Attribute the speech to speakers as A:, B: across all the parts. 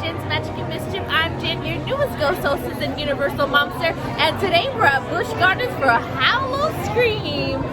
A: Jen's Magic and Mischief. I'm Jen, your newest ghost hostess and universal momster, and today we're at Busch Gardens for a Howl-O-Scream.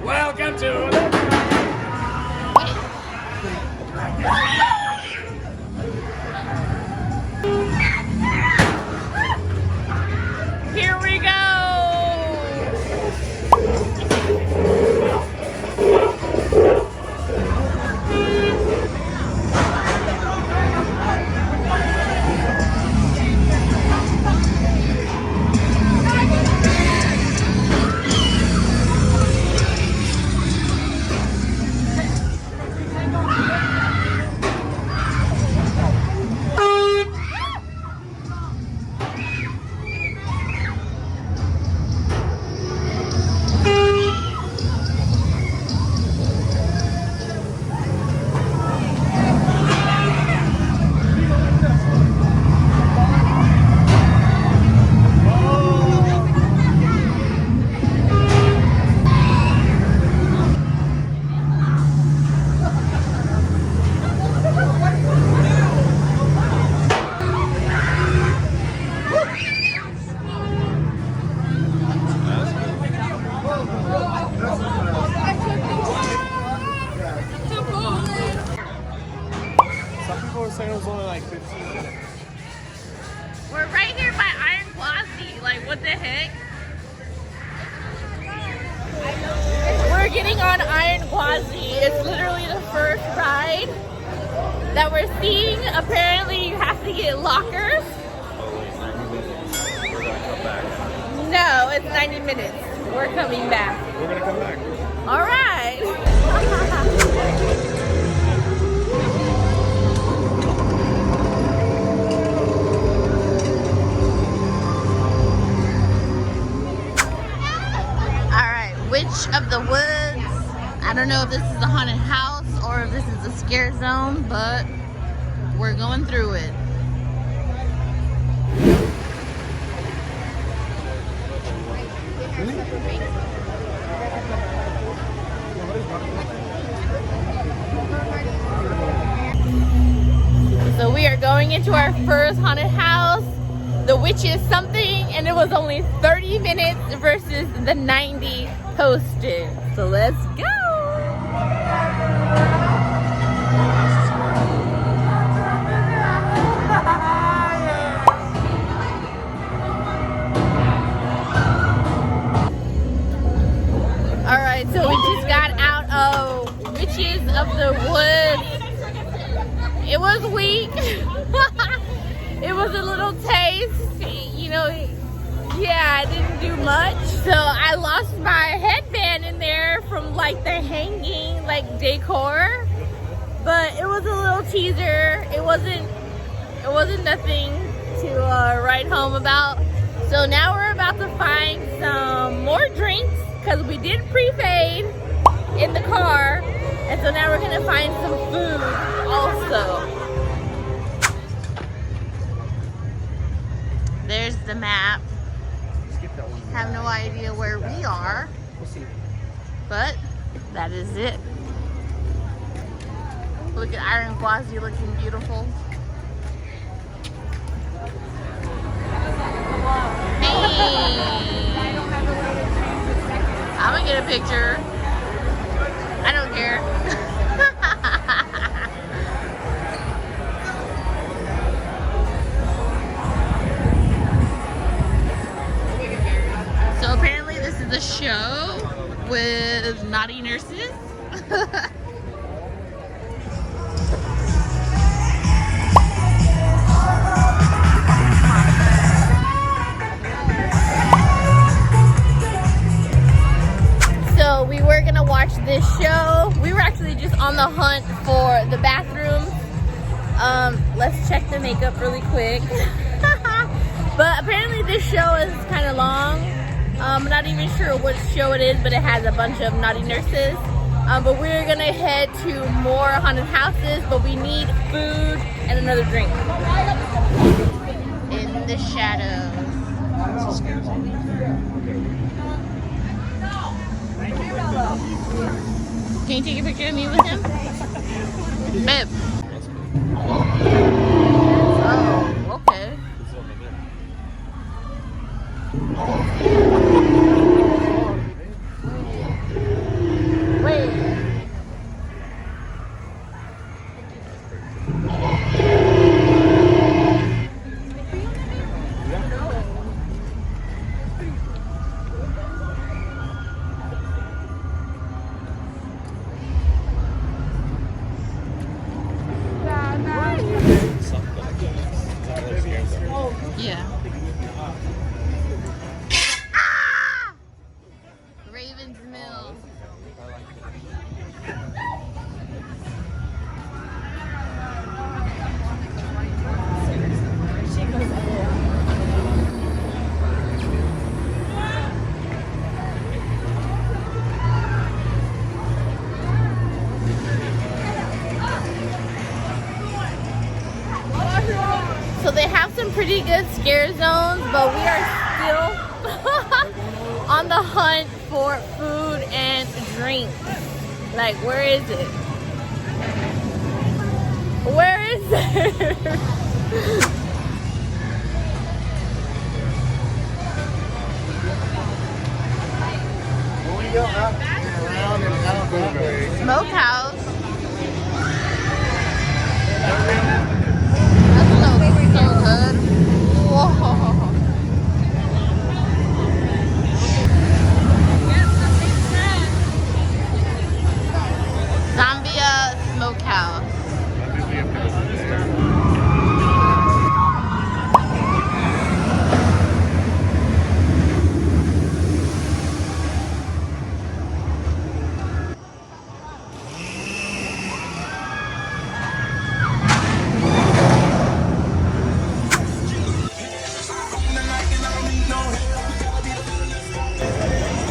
B: Welcome to the
A: Here we go.
B: saying it was only like 15 minutes.
A: We're right here by Iron Quasi. Like, what the heck? We're getting on Iron Quasi. It's literally the first ride that we're seeing. Apparently, you have to get lockers.
B: We're gonna come back.
A: No, it's 90 minutes. We're coming back.
B: We're gonna come back.
A: All right. Witch of the Woods. I don't know if this is a haunted house or if this is a scare zone, but we're going through it. So we are going into our first haunted house. The witch is something, and it was only 30 minutes versus the 90 posted. So let's go. All right, so we just got out of Witches of the Woods. It was weak. It was a little taste, you know, yeah, I didn't do much. So I lost my headband in there from like the hanging like decor, but it was a little teaser. It wasn't nothing to write home about. So now we're about to find some more drinks because we did pre-fade in the car, and so now we're gonna find some food also. There's the map. Have no idea where we are.
B: We'll see.
A: But that is it. Look at Iron Quasi looking beautiful. Hey. I'm gonna get a picture. I don't care. So apparently this is a show with naughty nurses. So we were gonna watch this show. We were actually just on the hunt for the bathroom. Let's check the makeup really quick. But apparently this show is kind of long. I'm not even sure what show it is, but it has a bunch of naughty nurses. But we're gonna head to more haunted houses, but we need food and another drink. In the shadows. Can you take a picture of me with him? Babe. Oh, okay. Wait. Yeah. Ah! Raven's Mill. So they have some pretty good scare zones, but we are still on the hunt for food and drink. Like, where is it? Where is it? Smokehouse. That smells so good. Whoa. Zambia Smokehouse.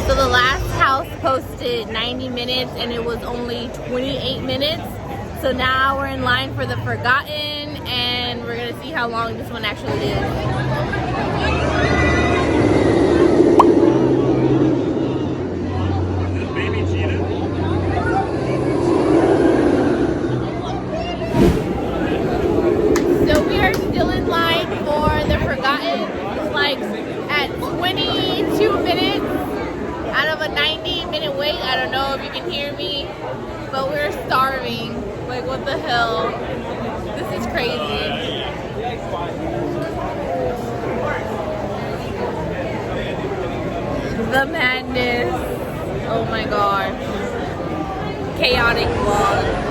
A: So the last house posted 90 minutes and it was only 28 minutes. So now we're in line for the Forgotten and we're gonna see how long this one actually is.
B: Baby cheetah.
A: So we are still in line for the Forgotten. It's like at 22 minutes out of a 90-minute wait. I don't know if you can hear me, but we're starving. Like, what the hell? This is crazy. The madness. Oh my gosh. Chaotic vlog.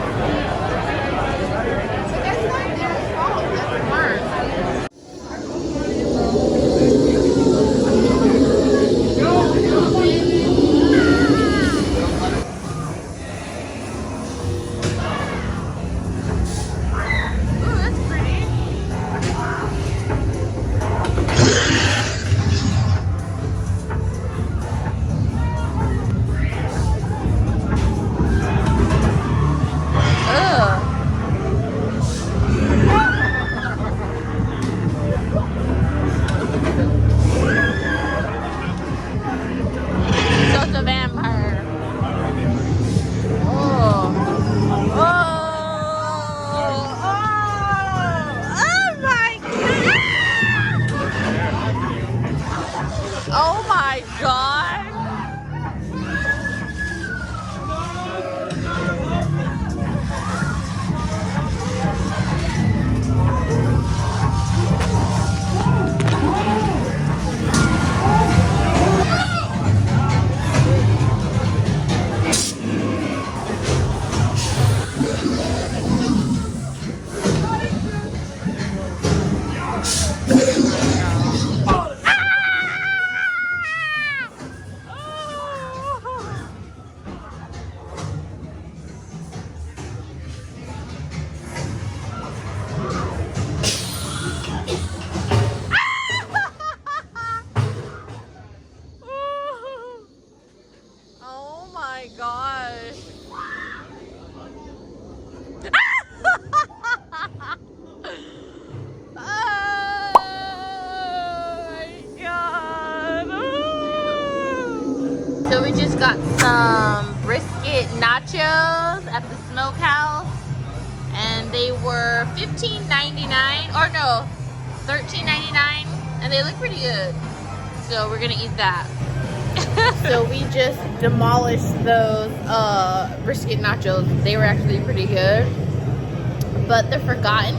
A: just got some brisket nachos at the smokehouse, and they were $15.99, or no, $13.99, and they look pretty good. So we're gonna eat that. So we just demolished those brisket nachos. They were actually pretty good, but they're forgotten.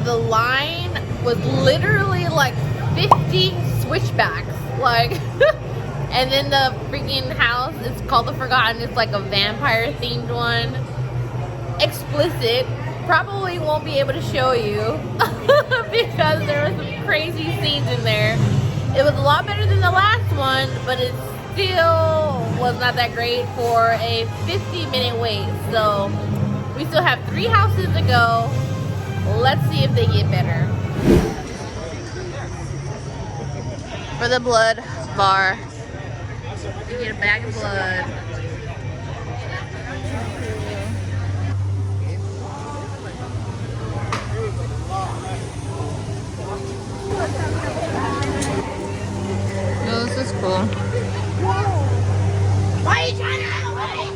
A: The line was literally like 50 switchbacks, like. And then the freaking house, it's called the Forgotten. It's like a vampire themed one. Explicit. Probably won't be able to show you because there were some crazy scenes in there. It was a lot better than the last one, but it still was not that great for a 50-minute wait. So we still have 3 houses to go. Let's see if they get better. For the blood bar, you get a bag of blood. Oh, this is cool. Why are you trying to run away?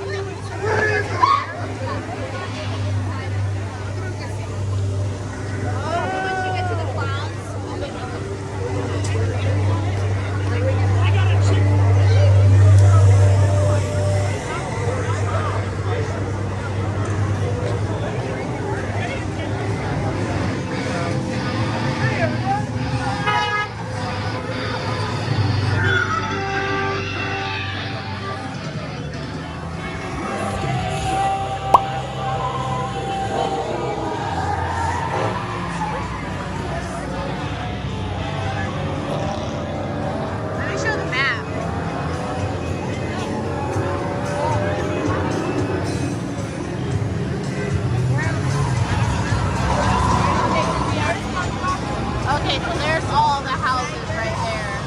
A: Okay, so there's all the houses right there.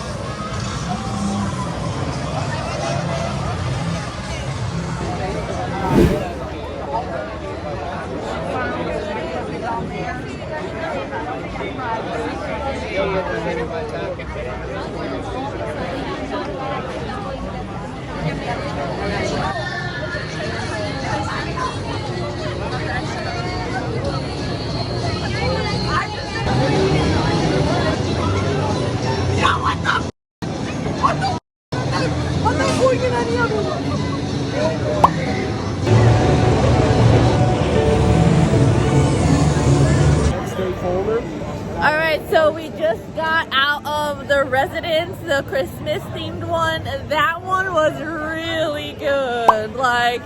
A: Alright, so we just got out of the residence, the Christmas themed one. That one was really good. Like,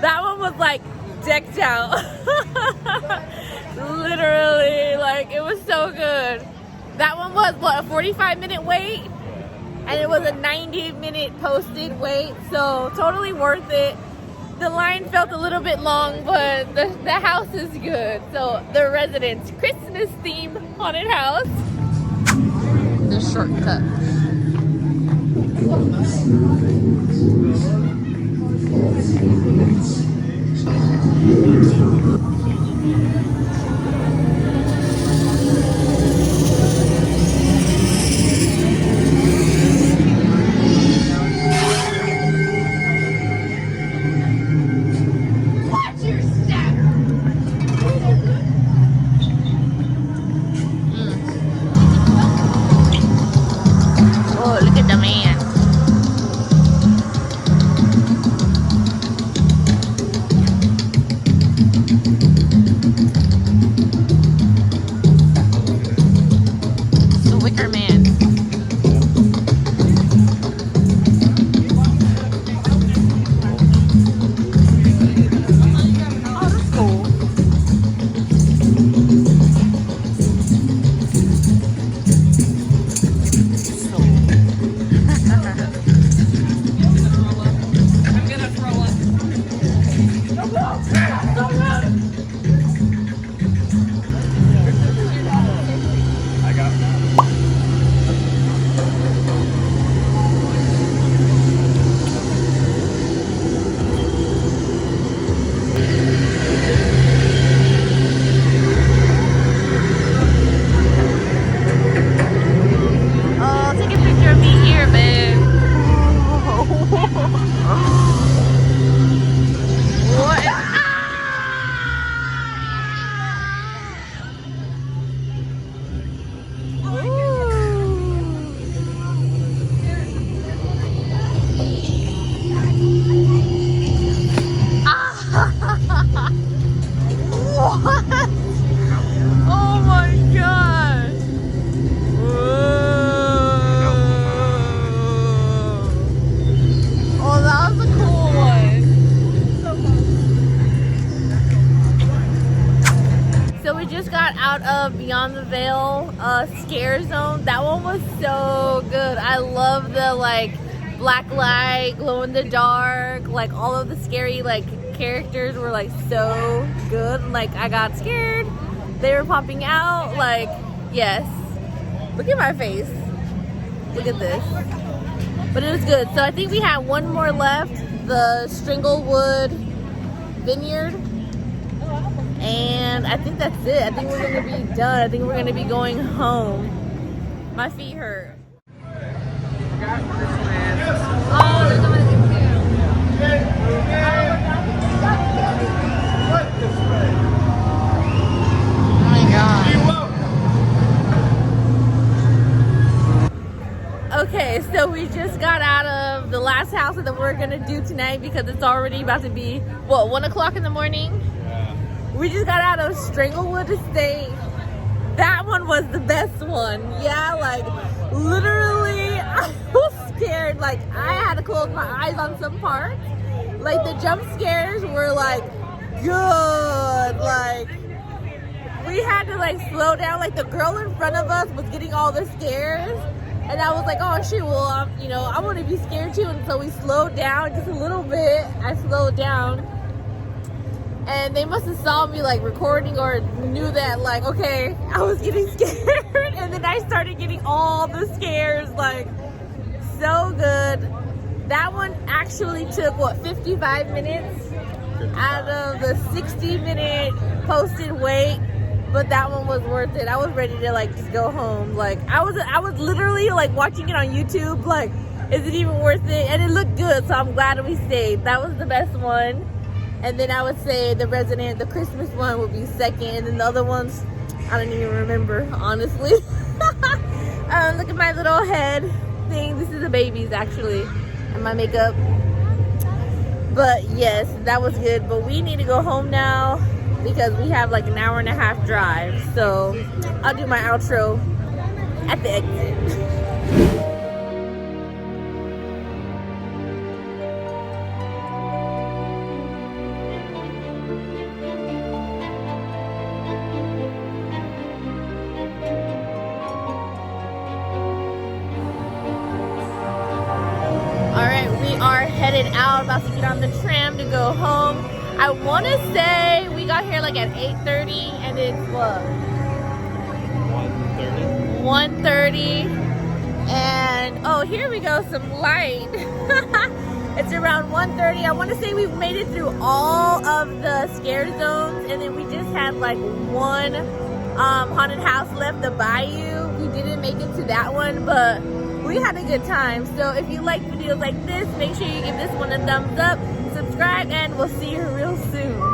A: that one was like decked out. Literally, like, it was so good. That one was, what, a 45-minute wait? And it was a 90-minute posted wait, so totally worth it. The line felt a little bit long, but the house is good. So the residence, Christmas themed haunted house. The shortcut. Oh, look at the man. The Wicker Man. Oh, that's cool. Vale scare zone. That one was so good. I love the like black light, glow in the dark, like all of the scary like characters were like so good. Like I got scared. They were popping out. Like yes. Look at my face. Look at this. But it was good. So I think we have one more left. The Stranglewood Vineyard. And I think that's it. I think we're going to be done. I think we're going to be going home. My feet hurt. Oh, there's another thing too. Oh my God. Okay, so we just got out of the last house that we're gonna do tonight because it's already about to be, what, 1 o'clock in the morning?
B: Yeah.
A: We just got out of Stranglewood Estate. That one was the best one. Yeah, like literally I was scared. Like I had to close my eyes on some parts. Like the jump scares were like good. Like we had to like slow down. Like the girl in front of us was getting all the scares. And I was like, oh shoot, well, you know, I want to be scared too. And so we slowed down just a little bit. I slowed down. And they must have saw me like recording or knew that like, okay, I was getting scared. And then I started getting all the scares, like so good. That one actually took, what, 55 minutes out of the 60-minute posted wait. But that one was worth it. I was ready to like just go home. Like I was literally like watching it on YouTube. Like, is it even worth it? And it looked good, so I'm glad we stayed. That was the best one. And then I would say the Christmas one would be second. And then the other ones, I don't even remember, honestly. Look at my little head thing. This is the baby's actually, and my makeup. But yes, that was good. But we need to go home now, because we have like an hour and a half drive. So I'll do my outro at the exit. All right, we are headed out, about to get on the tram to go home. I want to say we got here like at 8:30, and it's what? 1:30. And oh, here we go, some light. It's around 1:30. I want to say we've made it through all of the scare zones, and then we just had like one haunted house left, the Bayou. We didn't make it to that one, but we had a good time. So if you like videos like this, make sure you give this one a thumbs up, subscribe, and we'll see you real soon.